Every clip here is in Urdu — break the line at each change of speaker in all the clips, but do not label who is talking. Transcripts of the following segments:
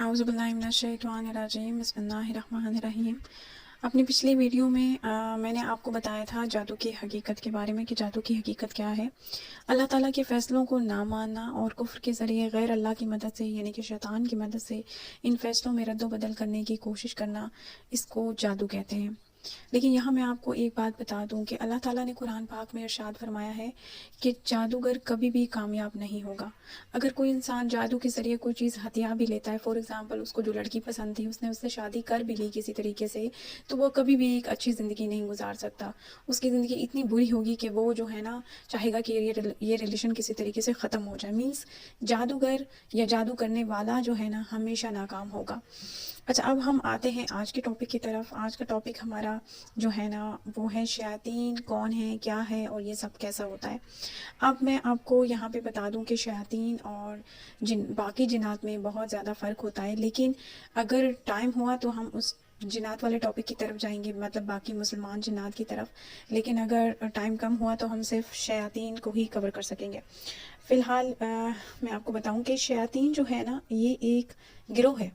اعوذ باللہ من الشیطان الرجیم بسم اللہ الرحمن الرحیم۔ اپنی پچھلی ویڈیو میں میں نے آپ کو بتایا تھا جادو کی حقیقت کے بارے میں کہ جادو کی حقیقت کیا ہے۔ اللہ تعالیٰ کے فیصلوں کو نہ ماننا اور کفر کے ذریعے غیر اللہ کی مدد سے یعنی کہ شیطان کی مدد سے ان فیصلوں میں رد و بدل کرنے کی کوشش کرنا، اس کو جادو کہتے ہیں۔ لیکن یہاں میں آپ کو ایک بات بتا دوں کہ اللہ تعالیٰ نے قرآن پاک میں ارشاد فرمایا ہے کہ جادوگر کبھی بھی کامیاب نہیں ہوگا۔ اگر کوئی انسان جادو کے ذریعے کوئی چیز ہتھیا بھی لیتا ہے، فور ایگزامپل اس کو جو لڑکی پسند تھی اس نے اس سے شادی کر بھی لی کسی طریقے سے، تو وہ کبھی بھی ایک اچھی زندگی نہیں گزار سکتا۔ اس کی زندگی اتنی بری ہوگی کہ وہ جو ہے نا چاہے گا کہ یہ ریلیشن کسی طریقے سے ختم ہو جائے۔ مینس جادوگر یا جادو کرنے والا جو ہے نا ہمیشہ ناکام ہوگا۔ اچھا، اب ہم آتے ہیں آج کے ٹاپک کی طرف۔ آج کا ٹاپک ہمارا جو ہے نا وہ ہے شیاطین کون ہے، کیا ہے اور یہ سب کیسا ہوتا ہے۔ اب میں آپ کو یہاں پہ بتا دوں کہ شیاطین اور باقی جنات میں بہت زیادہ فرق ہوتا ہے، لیکن اگر ٹائم ہوا تو ہم اس جنات والے ٹاپک کی طرف جائیں گے، مطلب باقی مسلمان جنات کی طرف، لیکن اگر ٹائم کم ہوا تو ہم صرف شیاطین کو ہی کور کر سکیں گے۔ فی الحال میں آپ کو بتاؤں کہ شیاطین جو ہے نا یہ ایک گروہ ہے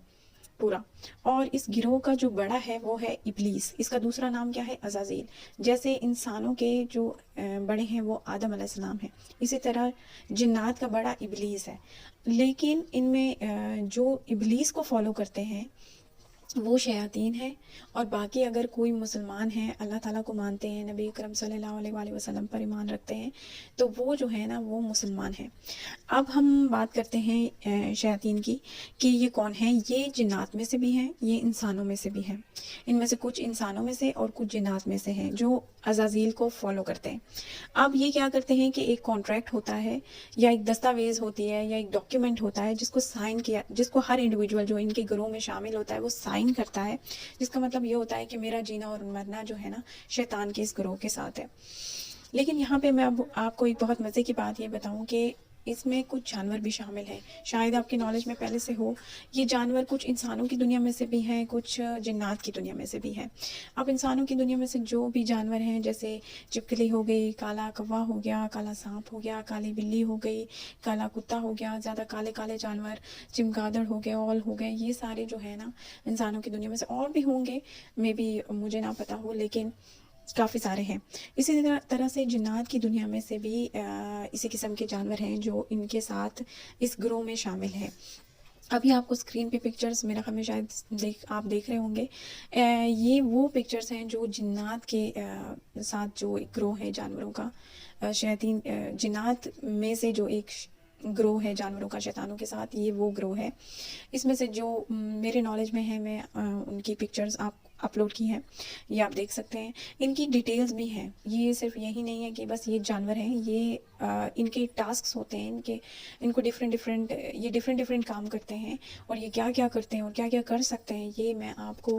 پورا، اور اس گروہ کا جو بڑا ہے وہ ہے ابلیس۔ اس کا دوسرا نام کیا ہے؟ عزازیل۔ جیسے انسانوں کے جو بڑے ہیں وہ آدم علیہ السلام ہیں، اسی طرح جنات کا بڑا ابلیس ہے۔ لیکن ان میں جو ابلیس کو فالو کرتے ہیں وہ شیاطین ہیں، اور باقی اگر کوئی مسلمان ہیں، اللہ تعالیٰ کو مانتے ہیں، نبی اکرم صلی اللہ علیہ وآلہ وسلم پر ایمان رکھتے ہیں، تو وہ جو ہے نا وہ مسلمان ہیں۔ اب ہم بات کرتے ہیں شیاطین کی کہ یہ کون ہیں۔ یہ جنات میں سے بھی ہیں، یہ انسانوں میں سے بھی ہیں۔ ان میں سے کچھ انسانوں میں سے اور کچھ جنات میں سے ہیں جو عزازیل کو فالو کرتے ہیں۔ اب یہ کیا کرتے ہیں کہ ایک کانٹریکٹ ہوتا ہے یا ایک دستاویز ہوتی ہے یا ایک ڈاکیومنٹ ہوتا ہے جس کو سائن کیا، جس کو ہر انڈیویجول جو ان کے گروہ میں شامل ہوتا ہے وہ سائن کرتا ہے، جس کا مطلب یہ ہوتا ہے کہ میرا جینا اور مرنا جو ہے نا شیطان کے اس گروہ کے ساتھ ہے۔ لیکن یہاں پہ میں اب آپ کو ایک بہت مزے کی بات یہ بتاؤں کہ اس میں کچھ جانور بھی شامل ہیں، شاید آپ کی نالج میں پہلے سے ہو۔ یہ جانور کچھ انسانوں کی دنیا میں سے بھی ہیں، کچھ جنات کی دنیا میں سے بھی ہیں۔ اب انسانوں کی دنیا میں سے جو بھی جانور ہیں جیسے چپکلی ہو گئی، کالا کوا ہو گیا، کالا سانپ ہو گیا، کالی بلی ہو گئی، کالا کتا ہو گیا، زیادہ کالے کالے جانور، چمگادڑ ہو گئے، اول ہو گئے، یہ سارے جو ہے نا انسانوں کی دنیا میں سے، اور بھی ہوں گے مے بی مجھے نہ پتا ہو، لیکن کافی سارے ہیں۔ اسی طرح سے جنات کی دنیا میں سے بھی اسی قسم کے جانور ہیں جو ان کے ساتھ اس گروہ میں شامل ہیں۔ ابھی آپ کو اسکرین پہ پکچرز میرا خیال میں شاید آپ دیکھ رہے ہوں گے، یہ وہ پکچرز ہیں جو جنات کے ساتھ جو ایک گروہ ہے جانوروں کا، شیاطین جنات میں سے جو ایک گروہ ہے جانوروں کا شیطانوں کے ساتھ، یہ وہ گروہ ہے۔ اس میں سے جو میرے نالج میں ہے، میں ان کی پکچرز آپ اپلوڈ کی ہیں، یہ آپ دیکھ سکتے ہیں۔ ان کی ڈیٹیلز بھی ہیں، یہ صرف یہی نہیں ہے کہ بس یہ جانور ہیں، یہ ان کے ٹاسکس ہوتے ہیں، ان کو یہ ڈفرینٹ کام کرتے ہیں، اور یہ کیا کیا کرتے ہیں اور کیا کیا کر سکتے ہیں، یہ میں آپ کو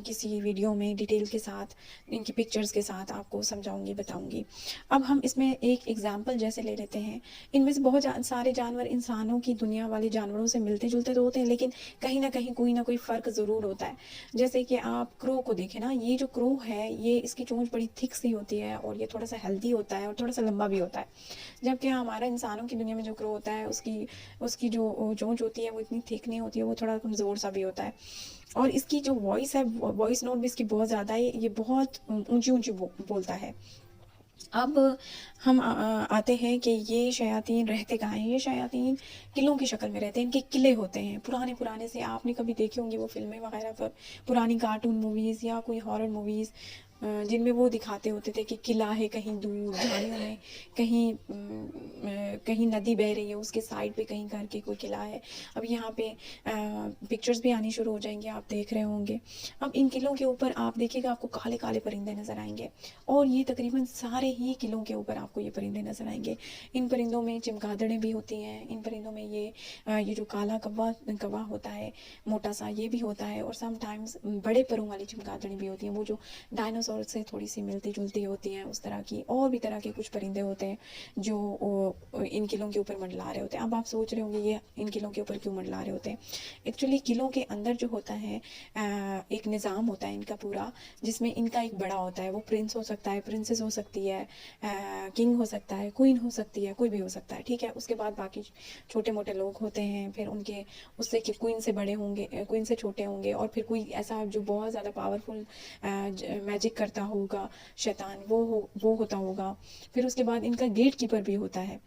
کسی ویڈیو میں ڈیٹیل کے ساتھ ان کی پکچرز کے ساتھ آپ کو سمجھاؤں گی، بتاؤں گی۔ اب ہم اس میں ایک ایگزامپل جیسے لے لیتے ہیں، ان میں سے بہت سارے جانور انسانوں کی دنیا والے جانوروں سے ملتے جلتے تو ہوتے ہیں، لیکن کہیں نہ کہیں کوئی نہ کوئی فرق ضرور ہوتا ہے۔ جیسے کہ آپ کرو کو دیکھیں نا، یہ جو کرو ہے یہ اس کی چونچ بڑی تھک سی ہوتی ہے، اور یہ تھوڑا سا ہیلدی ہوتا ہے اور تھوڑا سا لمبا بھی ہوتا ہے، جبکہ ہمارا انسانوں کی دنیا میں جو کرو ہوتا ہے اس کی جو چونچ ہوتی ہے وہ اتنی تھک نہیں ہوتی ہے، وہ تھوڑا کمزور سا بھی ہوتا ہے، اور اس کی جو وائس ہے، وائس نوٹ بھی اس کی بہت زیادہ ہے، یہ بہت اونچی اونچی بولتا ہے۔ اب ہم آتے ہیں کہ یہ شیاطین رہتے کہاں ہیں۔ یہ شیاطین قلعوں کی شکل میں رہتے ہیں، ان کے قلعے ہوتے ہیں پرانے سے، آپ نے کبھی دیکھی ہوں گی وہ فلمیں وغیرہ پر، پرانی کارٹون موویز یا کوئی ہارر موویز جن میں وہ دکھاتے ہوتے تھے کہ قلعہ ہے کہیں دور جھاڑیوں میں، کہیں ندی بہہ رہی ہے، اس کے سائڈ پہ کہیں گھر کے کوئی قلعہ ہے۔ اب یہاں پہ پکچرز بھی آنی شروع ہو جائیں گے، آپ دیکھ رہے ہوں گے۔ اب ان قلعوں کے اوپر آپ دیکھیں گا، آپ کو کالے کالے پرندے نظر آئیں گے، اور یہ تقریباً سارے ہی قلعوں کے اوپر آپ کو یہ پرندے نظر آئیں گے۔ ان پرندوں میں چمگادڑیں بھی ہوتی ہیں، ان پرندوں میں یہ جو کالا کوا ہوتا ہے موٹا سا، یہ بھی ہوتا ہے، اور سم ٹائمز بڑے پروں والی چمگادڑیں بھی ہوتی ہیں، وہ جو ڈائناسور سے تھوڑی سی ملتی جلتی ہوتی ہیں، اس طرح کی اور بھی طرح کے کچھ پرندے ہوتے ہیں جو ان قلعوں کے اوپر منڈلا رہے ہوتے ہیں۔ اب آپ سوچ رہے ہوں گے یہ ان قلعوں کے اوپر کیوں منڈلا رہے ہوتے ہیں؟ ایکچولی قلعوں کے اندر جو ہوتا ہے ایک نظام ہوتا ہے ان کا پورا، جس میں ان کا ایک بڑا ہوتا ہے، وہ پرنس ہو سکتا ہے، پرنسس ہو سکتی ہے، کنگ ہو سکتا ہے، کوئین ہو سکتی ہے، کوئی بھی ہو سکتا ہے، ٹھیک ہے۔ اس کے بعد باقی چھوٹے موٹے لوگ ہوتے ہیں، پھر ان کے اس سے کہ کوئین سے بڑے ہوں گے، کوئین سے چھوٹے ہوں گے، اور پھر کوئی ایسا جو بہت زیادہ پاورفل میجک کرتا ہوگا شیطان، وہ ہوتا ہوگا۔ پھر اس کے بعد ان کا گیٹ کیپر بھی ہوتا ہے۔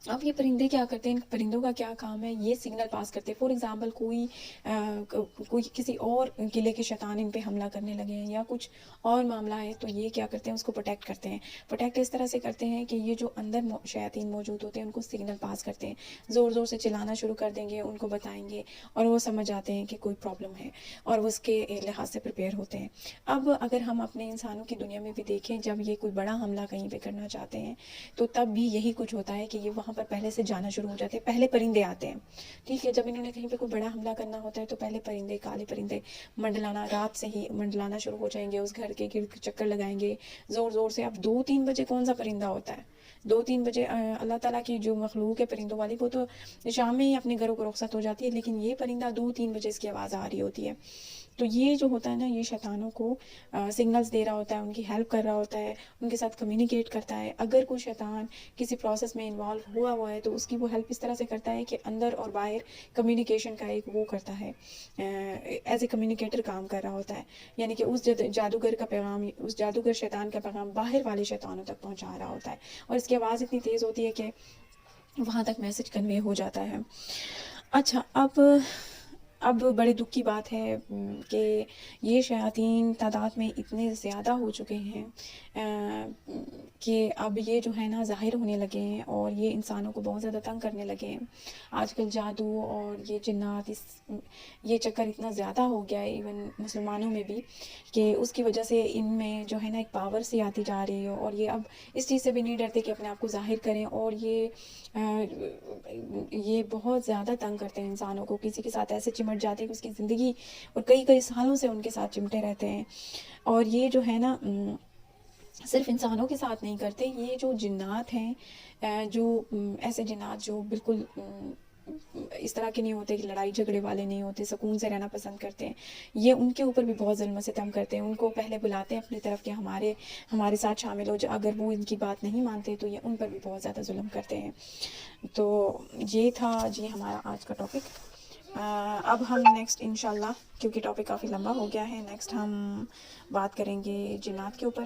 اب یہ پرندے کیا کرتے ہیں، ان پرندوں کا کیا کام ہے، یہ سگنل پاس کرتے ہیں۔ فار ایگزامپل کوئی کسی اور قلعے کے شیطان ان پہ حملہ کرنے لگے ہیں یا کچھ اور معاملہ ہے، تو یہ کیا کرتے ہیں، اس کو پروٹیکٹ کرتے ہیں۔ پروٹیکٹ اس طرح سے کرتے ہیں کہ یہ جو اندر شیاطین موجود ہوتے ہیں ان کو سگنل پاس کرتے ہیں، زور زور سے چلانا شروع کر دیں گے، ان کو بتائیں گے، اور وہ سمجھ جاتے ہیں کہ کوئی پرابلم ہے، اور وہ اس کے لحاظ سے پریپیئر ہوتے ہیں۔ اب اگر ہم اپنے انسانوں کی دنیا میں بھی دیکھیں، جب یہ کوئی بڑا حملہ کہیں پہ کرنا چاہتے ہیں تو تب بھی یہی کچھ ہوتا ہے کہ یہ وہاں پر پہلے سے جانا شروع ہو جاتے ہیں، پہلے پرندے آتے ہیں، ٹھیک ہے۔ جب انہوں نے کہیں پہ کوئی بڑا حملہ کرنا ہوتا ہے تو پہلے پرندے، کالے پرندے منڈلانا، رات سے ہی منڈلانا شروع ہو جائیں گے، اس گھر کے گرد چکر لگائیں گے زور زور سے۔ اب 2-3 بجے کون سا پرندہ ہوتا ہے؟ 2-3 بجے اللہ تعالیٰ کی جو مخلوق ہے پرندوں والی، وہ تو شام میں ہی اپنے گھروں کو رخصت ہو جاتی ہے، لیکن یہ پرندہ 2-3 بجے اس کی آواز آ رہی ہوتی ہے۔ تو یہ جو ہوتا ہے نا، یہ شیطانوں کو سگنلز دے رہا ہوتا ہے، ان کی ہیلپ کر رہا ہوتا ہے، ان کے ساتھ کمیونیکیٹ کرتا ہے۔ اگر کوئی شیطان کسی پروسیس میں انوالو ہوا ہے تو اس کی وہ ہیلپ اس طرح سے کرتا ہے کہ اندر اور باہر کمیونیکیشن کا ایک وہ کرتا ہے، ایز اے کمیونیکیٹر کام کر رہا ہوتا ہے، یعنی کہ اس جادوگر کا پیغام، اس جادوگر شیطان کا پیغام باہر والے شیطانوں تک پہنچا رہا ہوتا ہے، اور اس کی آواز اتنی تیز ہوتی ہے کہ وہاں تک میسج کنوے ہو جاتا ہے۔ اچھا، اب بڑے دکھ کی بات ہے کہ یہ شیاطین تعداد میں اتنے زیادہ ہو چکے ہیں کہ اب یہ جو ہے نا ظاہر ہونے لگے ہیں، اور یہ انسانوں کو بہت زیادہ تنگ کرنے لگے ہیں۔ آج کل جادو اور یہ جنات، یہ چکر اتنا زیادہ ہو گیا ہے ایون مسلمانوں میں بھی، کہ اس کی وجہ سے ان میں جو ہے نا ایک پاور سی آتی جا رہی ہے، اور یہ اب اس چیز سے بھی نہیں ڈرتے کہ اپنے آپ کو ظاہر کریں، اور یہ بہت زیادہ تنگ کرتے ہیں انسانوں کو، کسی کے ساتھ ایسے چمٹ جاتے ہیں کہ اس کی زندگی اور کئی سالوں سے ان کے ساتھ چمٹے رہتے ہیں۔ اور یہ جو ہے نا صرف انسانوں کے ساتھ نہیں کرتے، یہ جو جنات ہیں، جو ایسے جنات جو بالکل اس طرح کے نہیں ہوتے کہ لڑائی جھگڑے والے نہیں ہوتے، سکون سے رہنا پسند کرتے ہیں، یہ ان کے اوپر بھی بہت ظلم و ستم کرتے ہیں۔ ان کو پہلے بلاتے ہیں اپنی طرف کہ ہمارے ساتھ شامل ہو جائے، اگر وہ ان کی بات نہیں مانتے تو یہ ان پر بھی بہت زیادہ ظلم کرتے ہیں۔ تو یہ تھا جی ہمارا آج کا ٹاپک۔ اب ہم نیکسٹ انشاءاللہ، کیونکہ ٹاپک کافی لمبا ہو گیا ہے، نیکسٹ ہم بات کریں گے جنات کے اوپر،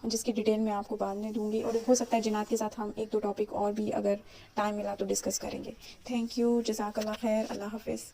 جس کی ڈیٹیل میں آپ کو بعد میں دوں گی، اور ہو سکتا ہے جنات کے ساتھ ہم 1-2 ٹاپک اور بھی اگر ٹائم ملا تو ڈسکس کریں گے۔ تھینک یو، جزاک اللہ خیر، اللہ حافظ۔